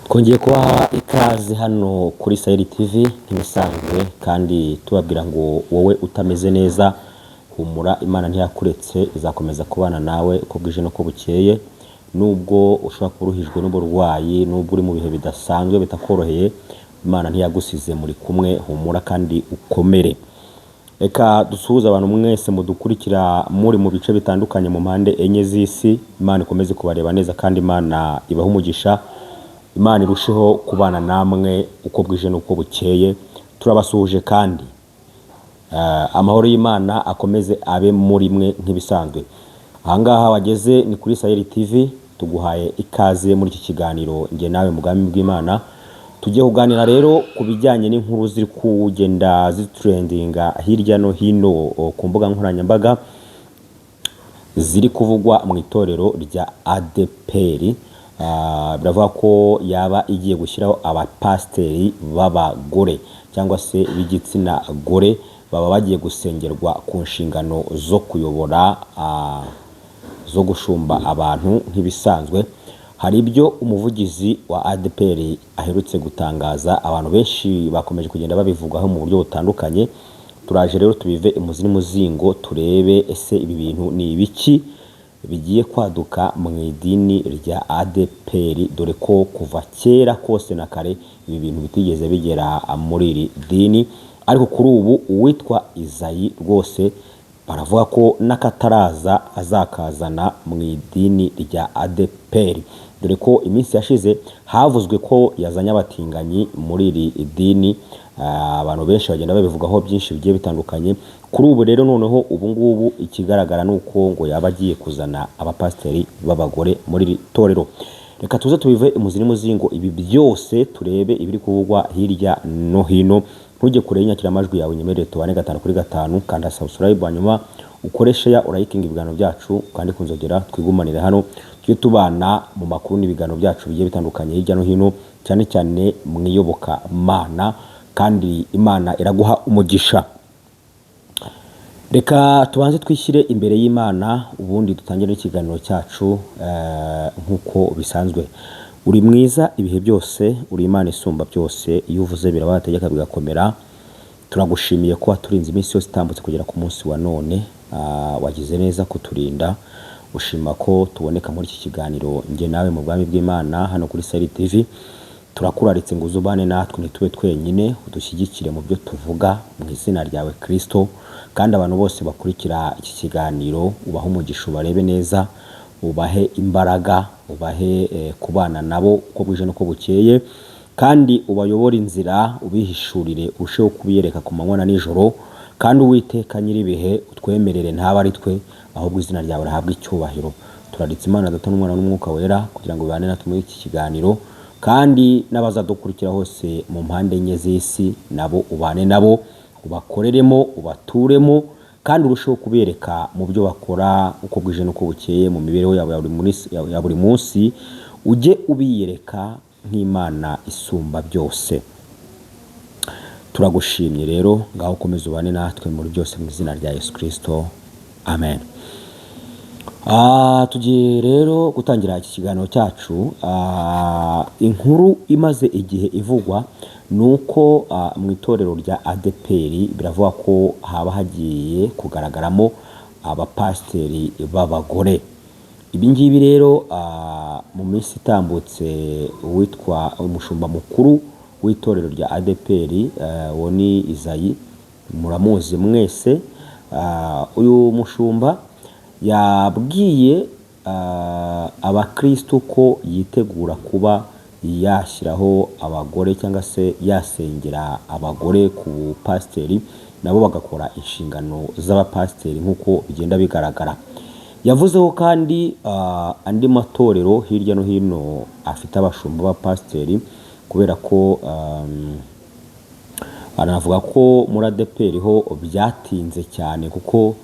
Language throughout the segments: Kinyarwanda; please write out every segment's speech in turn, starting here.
Twongeye kubaha ikaze hano kuri Sahel TV nk'ibisanzwe kandi tubabwira ngo wowe utameze neza humura, Imana ntiyakuretse, izakomeza kubana nawe uko bwije no ko bukeye. Nubwo ushobora kuruhijwe n'uburwayi, nubwo uri mu bihe bidasanzwe bitakoroheye, Imana ntiyagusize, muri kumwe, humura kandi ukomere. Reka dusuhuze abantu mwese mudukurikira muri mu bice bitandukanye mu mpande enye z'isi. Imana ikomeze kubareba neza kandi Imana ibaha umugisha. Imana irusheho kubana namwe uko bwije n'uko bukeye. Turabasuhuje kandi amahoro y'Imana akomeze abe muri mwe nk'ibisanzwe. Ahangaha wageze ni kuri Sahel TV, tuguhaye ikaze muri iki kiganiro nge nawe mugambi bw'Imana. Tugiye kuganira rero ku bijyanye n'inkuru ziri kugenda zitrendinga hirya no hino ku mbuga nkoranyambaga ziri kuvugwa mu itorero rya ADEPR. Biravuga ko yaba igiye gushyiraho abapasiteri b'abagore cyangwa se b'igitsina gore, baba bagiye gusengerwa ku nshingano zo kuyobora, zo gushumba abantu nk'ibisanzwe. Hari ibyo umuvugizi wa ADEPR aherutse gutangaza, abantu benshi bakomeje kugenda babivugaho mu buryo butandukanye. Turaje rero tubive imuzi n'umuzingo, turebe ese ibi bintu ni ibiki bigiye kwaduka mu idini rya ADEPR, dore ko kuva kera kose na kare ibi bintu bitigeze bigera muri iri dini. Ariko kuri ubu uwitwa Izayi rwose baravuga ko n'akataraza azakazana mu idini rya ADEPR, dore ko iminsi yashize havuzwe ko yazanye abatinganyi muri iri dini. Abantu benshi bagenda babivugaho byinshi bigiye bitandukanye. Kuri ubu rero noneho ubu ngubu ikigaragara nuko ngo yaba agiye kuzana abapasiteri b'abagore muri iri torero. Reka tuze tubive imuzi n'umuzingo ibi byose, turebe ibiri kuvugwa hirya no hino. Ntujye kure y'inyakira amajwi yawe, nyemerere tubane 5/5, kanda subscribe, hanyuma ukoreshe ya urayikinga ibiganiro byacu kandi kunzogera twigumanire hano tujye tubana mu makuru n'ibiganiro byacu bigiye bitandukanye hirya no hino, cyane cyane mwiyoboka Mana, kandi Imana iraguha umugisha. Reka tubanze twishyire imbere y'Imana ubundi dutangire ikiganiro cyacu nk'uko bisanzwe. Uri mwiza ibihe byose, uri Imana isumba byose, iyo uvuze birabategeka bigakomera. Turagushimiye ko waturinze iminsi yose itambutse kugera ku munsi wa none. Wagize neza kuturinda. Ushima ko tuboneka muri iki kiganiro nge nawe mu bwami bw'Imana hano kuri Sahel TV. Turakuraritse ngo uzubane natwe ntitube twenyine, udushyigikire mu byo tuvuga mu izina ryawe Kristo. Kandi abantu bose bakurikira iki kiganiro ubahe umugisha, ubarebe neza, ubahe imbaraga, ubahe kubana nabo uko bwije n'uko bukeye, kandi ubayobore inzira, ubihishurire, urusheho kubiyereka ku manywa na nijoro. Kandi Uwiteka nyir'ibihe utwemerere ntaba ari twe, ahubwo izina ryawe rihabwe icyubahiro. Turaritse Imana Data n'Umwana n'Umwuka Wera kugira ngo bibane natwe muri iki kiganiro, kandi n'abazadukurikira hose mu mpande enye z'isi nabo ubane nabo, ubakoreremo, ubaturemo, kandi urusheho kubereka mu byo bakora uko bwije n'uko bukeye, mu mibereho yabo ya buri munsi, ujye ubiyereka nk'Imana isumba byose. Turagushimye rero, ngaho ukomeze ubane natwe muri byose mu izina rya Yesu Kristo, amen. Tugiye rero gutangira iki kiganiro cyacu. Inkuru imaze igihe ivugwa nuko mu itorero rya ADEPR biravuga ko haba hagiye kugaragaramo abapasiteri b'abagore. Ibi ngibi rero mu minsi itambutse witwa umushumba mukuru w'itorero rya ADEPR, uwo ni Izayi, muramuzi mwese. Uyu mushumba yabwiye abakristo ko yitegura kuba yashyiraho abagore cyangwa se yasengera abagore ku pasiteri, nabo bagakora inshingano z'abapasiteri nk'uko bigenda bigaragara. Yavuzeho kandi andi matorero hirya no hino afite abashumba b'abapasiteri, kubera ko anavuga ko muri ADEPR ho byatinze cyane, kuko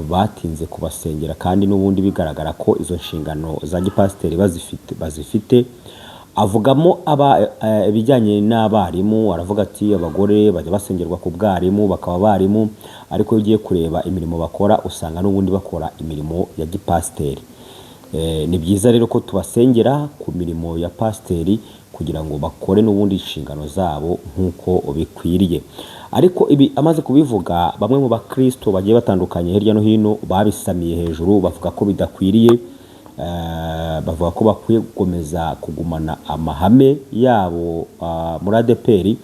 batinze kubasengera, kandi n'ubundi bigaragara ko izo nshingano za gipasiteri bazifite. Avugamo ibijyanye n'abarimu, aravuga ati abagore bajya basengerwa ku bwarimu, bakaba abarimu, ariko iyo ugiye kureba imirimo bakora usanga n'ubundi bakora imirimo ya gipasiteri. Ni byiza rero ko tubasengera ku mirimo ya pasiteri kugira ngo bakore n'ubundi inshingano zabo nk'uko bikwiriye. Ariko ibi amaze kubivuga, bamwe mu bakristo bagiye batandukanye hirya no hino babisamiye hejuru, bavuga ko bidakwiriye, bavuga ko bakwiye gukomeza kugumana amahame yabo muri ADEPR,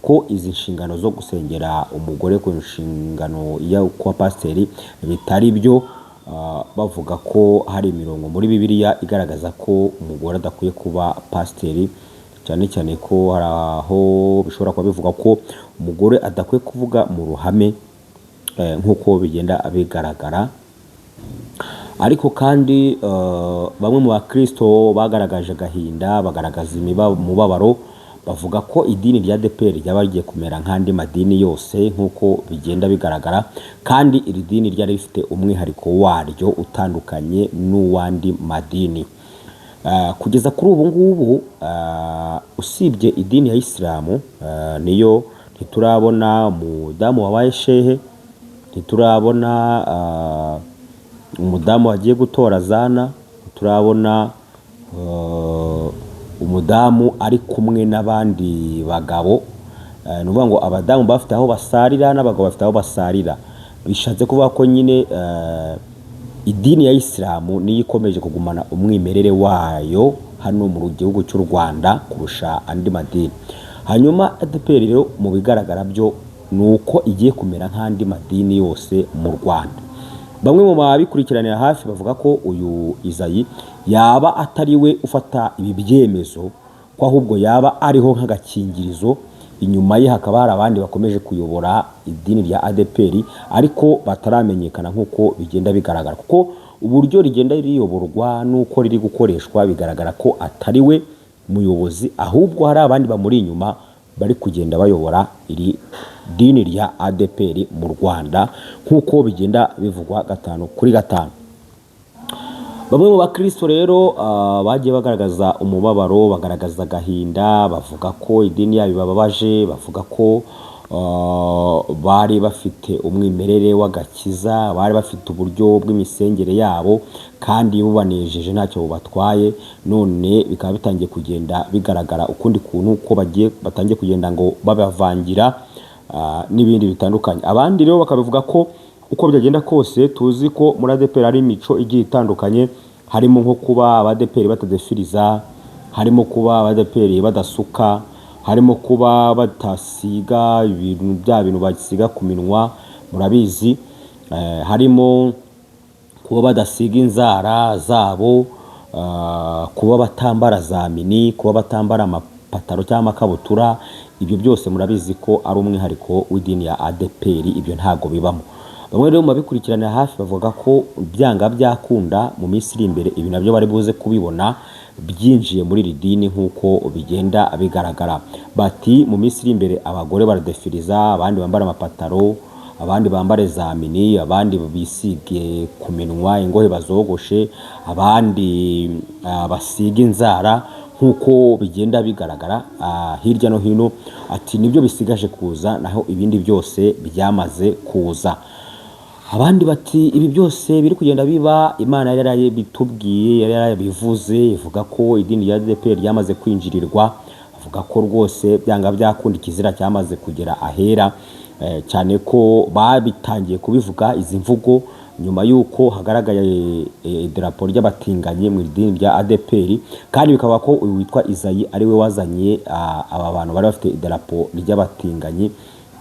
ko izi nshingano zo gusengera umugore ku nshingano ya kwa pasiteri bitari byo. Bavuga ko hari imirongo muri Bibiliya igaragaza ko umugore adakwiye kuba pasiteri, cyane cyane ko hari aho bishobora kuba bivuga ko umugore adakwiye kuvuga mu ruhame nk'uko bigenda bigaragara. Ariko kandi bamwe mu bakristo bagaragaje agahinda, bagaragaza umubabaro, bavuga ko idini rya ADEPR ryaba rigiye kumera nk'andi madini yose nk'uko bigenda bigaragara, kandi iri dini ryari rifite umwihariko waryo utandukanye n'uwandi madini. Kugeza kuri ubu ngubu, usibye idini ya Isilamu, niyo ntiturabona umudamu wabaye shehe, ntiturabona umudamu wagiye gutora zana, ntiturabona umudamu ari kumwe n'abandi bagabo. Ni ukuvuga ngo abadamu bafite aho basarira n'abagabo bafite aho basarira. Bishatse kuvuga ko nyine idini ya Isilamu niyo ikomeje kugumana umwimerere wayo hano mu gihugu cy'u Rwanda kurusha andi madini. Hanyuma ADEPR rero mu bigaragara byo ni uko igiye kumera nk'andi madini yose mu Rwanda. Bamwe mu babikurikiranira hafi bavuga ko uyu Izayi yaba atari we ufata ibi byemezo, ko ahubwo yaba ariho nk'agakingirizo, inyuma ye hakaba hari abandi bakomeje kuyobora idini rya ADEPR ariko bataramenyekana nk'uko bigenda bigaragara, kuko uburyo rigenda riyoborwa n'uko riri gukoreshwa bigaragara ko atari we muyobozi, ahubwo hari abandi bamuri inyuma bari kugenda bayobora iri dini rya ADEPR mu Rwanda nk'uko bigenda bivugwa 5/5. Bamwe mu bakristo rero bagiye bagaragaza umubabaro, bagaragaza agahinda, bavuga ko idini yabo bababaje, bavuga ko bari bafite umwimerere w'agakiza, bari bafite uburyo bw'imisengere yabo kandi bubanejeje ntacyo bubatwaye, none bikaba bitangiye kugenda bigaragara ukundi kuntu ko batangiye kugenda ngo babavangira n'ibindi bitandukanye. Abandi rero bakabivuga ko uko byagenda kose tuzi ko muri ADEPR hari imico igiye itandukanye, harimo nko kuba ADEPR batadefiriza, harimo kuba ADEPR badasuka, harimo kuba batasiga ibintu basiga ku minwa murabizi, harimo kuba badasiga inzara zabo, kuba batambara za mini, kuba batambara amapataro cyangwa amakabutura. Ibyo byose murabizi ko ari umwihariko w'idini ya ADEPR, ibyo ntago bibamo. Bamwe rero mu babikurikirana hafi bavuga ko byanga byakunda mu minsi iri imbere ibi nabyo bari buze kubibona byinjiye muri iri dini nk'uko bigenda bigaragara. Bati mu minsi iri imbere abagore baradefiriza, abandi bambara amapataro, abandi bambare za mini, abandi bisige ku minwa ingohe bazogoshe, abandi basiga inzara nk'uko bigenda bigaragara hirya no hino. Ati nibyo bisigaje kuza, naho ibindi byose byamaze kuza. Abandi bati ibi byose biri kugenda biba Imana yari bitubwiye, yari yarabivuze, ivuga ko idini ya ADEPR ryamaze kwinjirirwa, avuga ko rwose byanga byakunda ikizira cyamaze kugera ahera, cyane ko babitangiye kubivuga izi mvugo nyuma yuko hagaragaye idarapo ry'abatinganyi mu idini rya ADEPR, kandi bikaba ko uyu witwa Izayi ari we wazanye aba bantu bari bafite idarapo ry'abatinganyi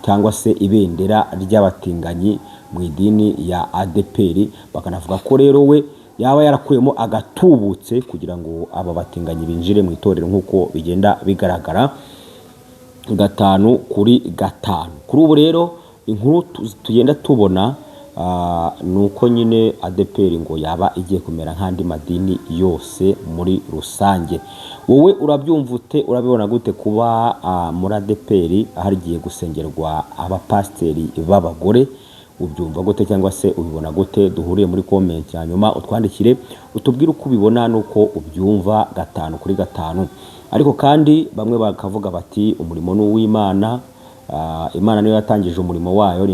cyangwa se ibendera ry'abatinganyi mu idini ya ADEPR. Bakanavuga ko rero we yaba yarakuyemo agatubutse kugira ngo aba batinganyi binjire mu itorero nk'uko bigenda bigaragara 5/5. Kuri ubu rero inkuru tugenda tubona nuko nyine ADEPR ngo yaba igiye kumera nk'andi madini yose muri rusange. Wowe urabyumvute, urabibona gute kuba muri ADEPR hagiye gusengerwa abapasiteri b'abagore? Ubyumva gute cyangwa se ubibona gute? Duhuriye muri comment hanyuma utwandikire utubwire uko ubibona nuko ubyumva 5/5. Ariko kandi bamwe bakavuga bati umurimo n'uw'Imana, Imana niyo yatangije umurimo wayo,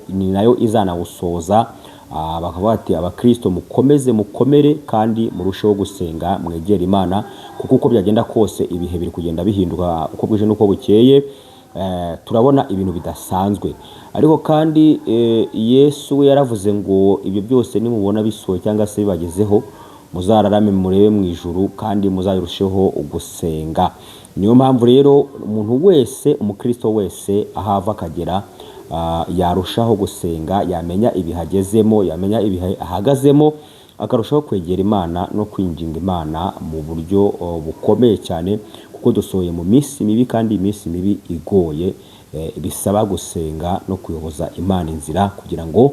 ni nayo izanawusoza. bakavuga bati abakristo mukomere kandi murusheho gusenga mwegera Imana, kuko uko byagenda kose ibihe biri kugenda bihinduka uko bwije n'uko bukeye. Turabona ibintu bidasanzwe, ariko kandi Yesu we yaravuze ngo ibyo byose nimubona bisohoye cyangwa se bibagezeho, muzararame murebe mu ijuru kandi muzarusheho gusenga. Niyo mpamvu rero umuntu wese, umukristo wese ahava akagera, yarushaho gusenga, yamenya ibihagezemo, yamenya ibihe ahagazemo, akarushaho kwegera Imana no kwinginga Imana mu buryo bukomeye cyane, kuko dusohoye mu minsi mibi, kandi iminsi mibi igoye, bisaba gusenga no kuyoboza Imana inzira kugira ngo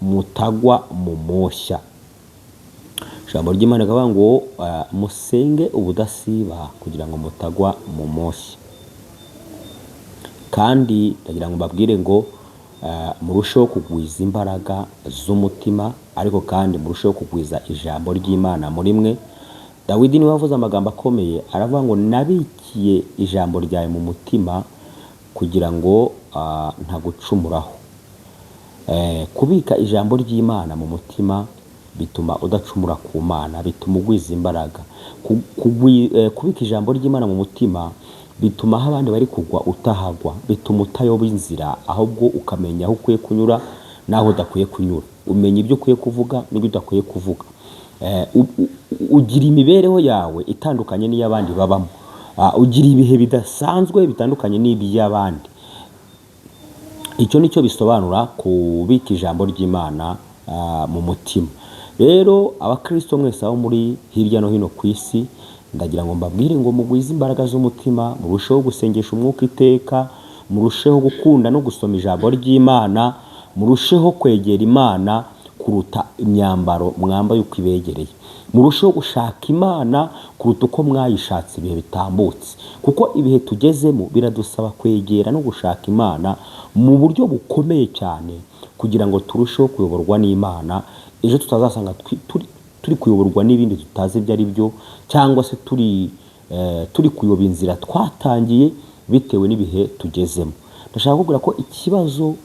mutagwa mu moshya. Ijambo ry'Imana rikavuga ngo musenge ubudasiba kugira ngo mutagwa mu moshya. Kandi ndagira ngo mbabwire ngo murusheho kugwiza imbaraga z'umutima, ariko kandi murusheho kugwiza ijambo ry'Imana muri mwe. Dawidi niwe wavuze amagambo akomeye, aravuga ngo nabikiye ijambo ryawe mu mutima kugira ngo ntagucumuraho. Kubika ijambo ry'Imana mu mutima bituma udacumura ku Mana, bituma ugwiza imbaraga. Kubika ijambo ry'Imana mu mutima bituma aho abandi bari kugwa utahagwa, bituma utayoba inzira, ahubwo ukamenya aho ukwiye kunyura n'aho udakwiye kunyura, umenya ibyo ukwiye kuvuga n'ibyo udakwiye kuvuga. Ugira imibereho yawe itandukanye n'iy'abandi babamo, ugira ibihe bidasanzwe bitandukanye n'iby'abandi. Icyo nicyo bisobanura kubika ijambo ry'Imana mu mutima. Rero abakristo mwese aho muri hirya no hino ku isi, ndagira ngo mbabwire ngo mugwize imbaraga z'umutima, murusheho gusengesha umwuka iteka, murusheho gukunda no gusoma ijambo ry'Imana, murusheho kwegera Imana kuruta imyambaro mwambaye uko ibegereye, murusheho gushaka Imana kuruta uko mwayishatse ibihe bitambutse, kuko ibihe tugezemo biradusaba kwegera no gushaka Imana mu buryo bukomeye cyane, kugira ngo turusheho kuyoborwa n'Imana. Ejo tutazasanga turi kuyoborwa n'ibindi tutazi ibyo ari byo, cyangwa se turi kuyoba inzira twatangiye bitewe n'ibihe tugezemo. Ndashaka kuvuga ko ikibazo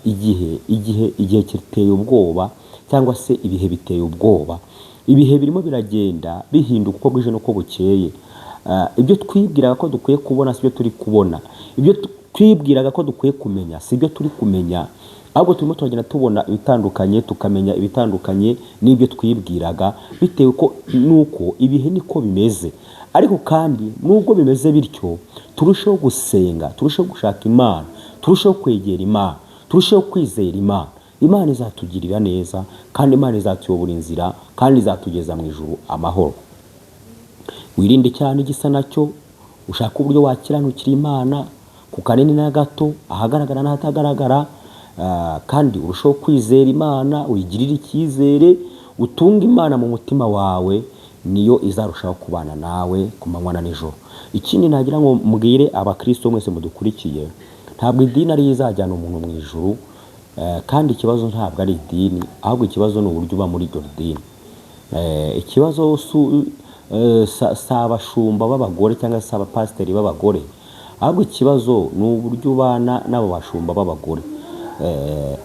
igihe kiteye ubwoba, cyangwa se ibihe biteye ubwoba. Ibihe birimo biragenda bihinduka uko bwije n'uko bukeye. Ibyo twibwiraga ko dukwiye kubona si byo turi kubona, ibyo twibwiraga ko dukwiye kumenya si byo turi kumenya, ahubwo turimo turagenda tubona ibitandukanye, tukamenya ibitandukanye n'ibyo twibwiraga, bitewe ko nuko ibihe niko bimeze. Ariko kandi nubwo bimeze bityo, turusheho gusenga, turusheho gushaka Imana, turusheho kwegera Imana, turusheho kwizera Imana. Imana izatugirira neza, kandi Imana izatuyobora inzira, kandi izatugeza mu ijuru amahoro. Wirinde cyane igisa nacyo, ushaka uburyo wakiranukira Imana ku kanini na gato, ahagaragara n'ahatagaragara, kandi urushaho kwizera Imana, uyigirire icyizere, utunga Imana mu mutima wawe, niyo izarushaho kubana nawe ku manywa na nijoro. Ikindi nagira ngo mbwire abakristo mwese mudukurikiye, ntabwo idini ari izajyana umuntu mu ijuru, kandi ikibazo ntabwo ari idini, ahubwo ikibazo ni uburyo uba muri iryo dini. Ikibazo si abashumba b'abagore cyangwa se abapasiteri b'abagore, ahubwo ikibazo ni uburyo ubana n'abo bashumba b'abagore.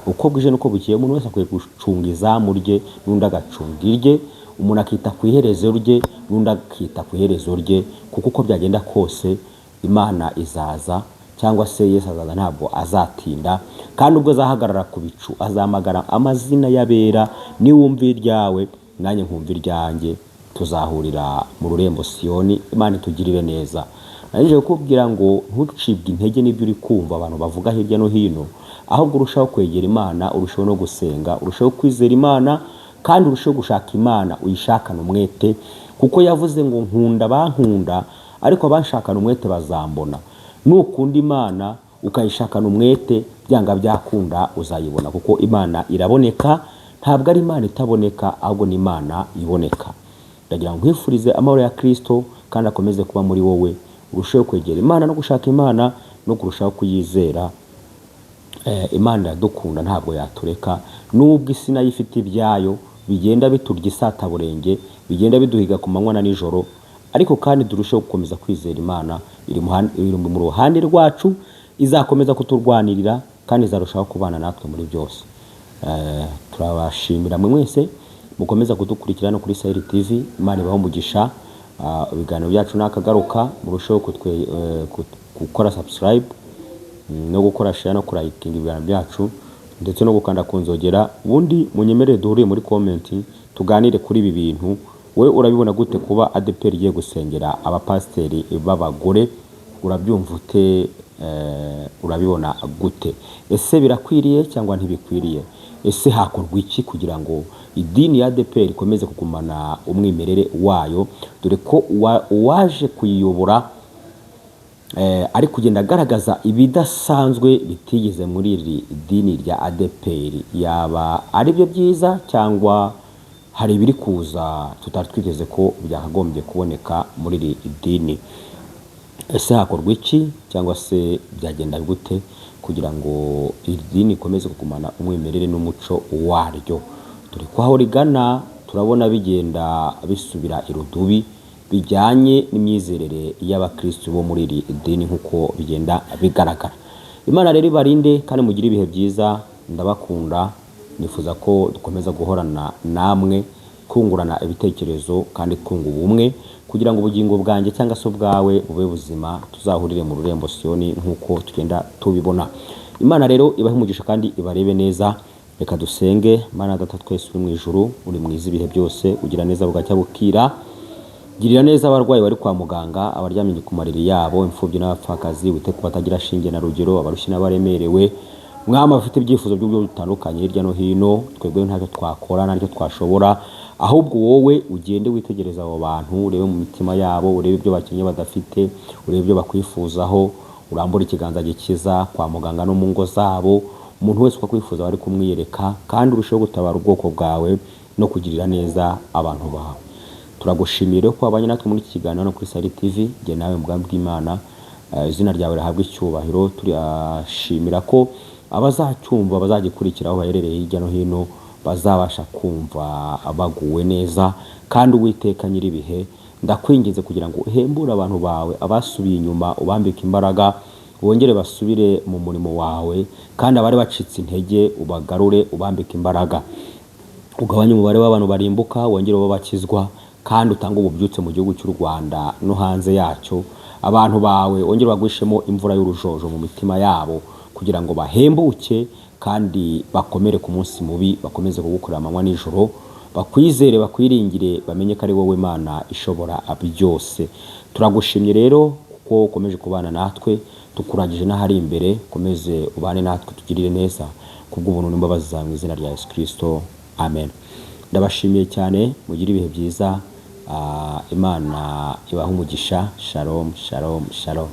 Uko bwije n'uko bukeye, umuntu wese akwiye gucunga izamu rye, n'undi agacunga irye, umuntu akita ku iherezo rye, n'undi akita ku iherezo rye, kuko uko byagenda kose Imana izaza, cyangwa se Yesu azaza, ntabwo azatinda. Kandi ubwo azahagarara ku bicu, azamagara amazina y'abera, niwumva iryawe nanjye nkumva iryanjye, tuzahurira mu rurembo Siyoni. Imana itugirire neza. Naje kukubwira ngo ntucibwe intege n'ibyo uri kumva abantu bavuga hirya no hino, ahubwo urushaho kwegera Imana, urushaho no gusenga, urushaho kwizera Imana, kandi urushaho gushaka Imana, uyishakane umwete, kuko yavuze ngo nkunda bankunda, ariko abanshakana umwete bazambona. Nukunda Imana ukayishakana umwete, byanga byakunda uzayibona, kuko Imana iraboneka, ntabwo ari Imana itaboneka, ahubwo ni Imana iboneka. Ndagira ngo nkwifurize amahoro ya Kristo, kandi akomeze kuba muri wowe. Urushaho kwegera Imana no gushaka Imana, no kurushaho kuyizera. Imana iradukunda, ntabwo yatureka, nubwo isi nayo ifite ibyayo bigenda biturya isataburenge, bigenda biduhiga ku manywa na nijoro, ariko kandi turusheho gukomeza kwizera Imana. Iri mu ruhande rwacu, izakomeza kuturwanirira, kandi izarushaho kubana natwe muri byose. turabashimira mwe mwese mukomeza kudukurikirana kuri Sahel TV. Imana ibaho umugisha. Ibiganiro byacu nakagaruka murushaho gukora subscribe no gukora share no like ibiganiro byacu ndetse no gukanda kunzogera. Ubundi munyemerere duhuriye muri comment tuganire kuri ibi bintu. We urabibona gute kuba ADEPR igiye gusengera abapasteri b'abagore? Urabyumva ute? Urabibona gute? Ese birakwiriye cyangwa ntibikwiriye? Ese hakorwa iki kugira ngo idini ya ADEPR ikomeze kugumana umwimerere wayo, dore ko uwaje kuyiyobora ari kugenda agaragaza ibidasanzwe bitigeze muri iri dini rya ADEPR? Yaba ari byo byiza cyangwa hari ibiri kuza tutari twigeze ko byakagombye kuboneka muri iri dini? Ese hakorwa iki cyangwa se byagenda gute kugira ngo iri dini ikomeze kugumana umwimerere n'umuco waryo? Dore ko aho rigana turabona bigenda bisubira irudubi bijyanye n'imyizerere y'abakristo bo muri iri dini nk'uko bigenda bigaragara. Imana rero ibarinde kandi mugire ibihe byiza. Ndabakunda, nifuza ko dukomeza guhorana namwe, kungurana ibitekerezo kandi kunga ubumwe kugira ngo ubugingo bwanjye cyangwa se ubwawe bube buzima, tuzahurire mu rurembo Siyoni nk'uko tugenda tubibona. Imana rero ibahe umugisha kandi ibarebe neza. Reka dusenge. Mana Data twese uri mu ijuru, uri mwiza ibihe byose, ugira neza bugacya bukira. Girira neza abarwayi bari kwa muganga, abaryamye ku mariri yabo, imfubyi n'abapfakazi, wite ku batagira shinge na rugero, abarushye n'abaremerewe. Mwama bafite ibyifuzo by'uburyo bitandukanye hirya no hino, twebwe ntacyo twakora ntacyo twashobora, ahubwo wowe ugende witegereza abo bantu, urebe mu mitima yabo, urebe ibyo bakenye badafite, urebe ibyo bakwifuzaho, urambura ikiganza gikiza kwa muganga no mu ngo zabo. Umuntu wese ukakwifuza bari kumwiyereka, kandi urusheho gutabara ubwoko bwawe no kugirira neza abantu bawe. Turagushimira ko abanye natwe muri iki kiganiro no kuri Sahel TV. Jye nawe mugambi bw'Imana, izina ryawe rihabwe icyubahiro. Turashimira ko abazacyumva bazagikurikiraho baherereye hirya no hino bazabasha kumva baguwe neza. Kandi Uwiteka nyiribihe, ndakwinginze kugira ngo uhembure abantu bawe abasubiye inyuma, ubambike imbaraga, wongere basubire mu murimo wawe, kandi abari bacitse intege ubagarure, ubambike imbaraga. Ugabanye umubare w'abantu barimbuka, wongere babakizwa, kandi utange ububyutse mu gihugu cy'u Rwanda no hanze yacyo. Abantu bawe wongere bagwishemo imvura y'urujojo mu mitima yabo, kugira ngo bahembuke kandi bakomere ku munsi mubi, bakomeze kugukorera amanywa n'ijoro, bakwizere, bakwiringire, bamenye ko ari wowe Mana ishobora byose. Turagushimye rero kuko ukomeje kubana natwe, tukurangije n'ahari imbere. Komeze ubane natwe, tugirire neza kubw'ubuntu n'imbabazi zawe mu izina rya Yesu Kristo, amen. Ndabashimiye cyane, mugire ibihe byiza. Imana ibahe umugisha. Shalom, shalom, shalom.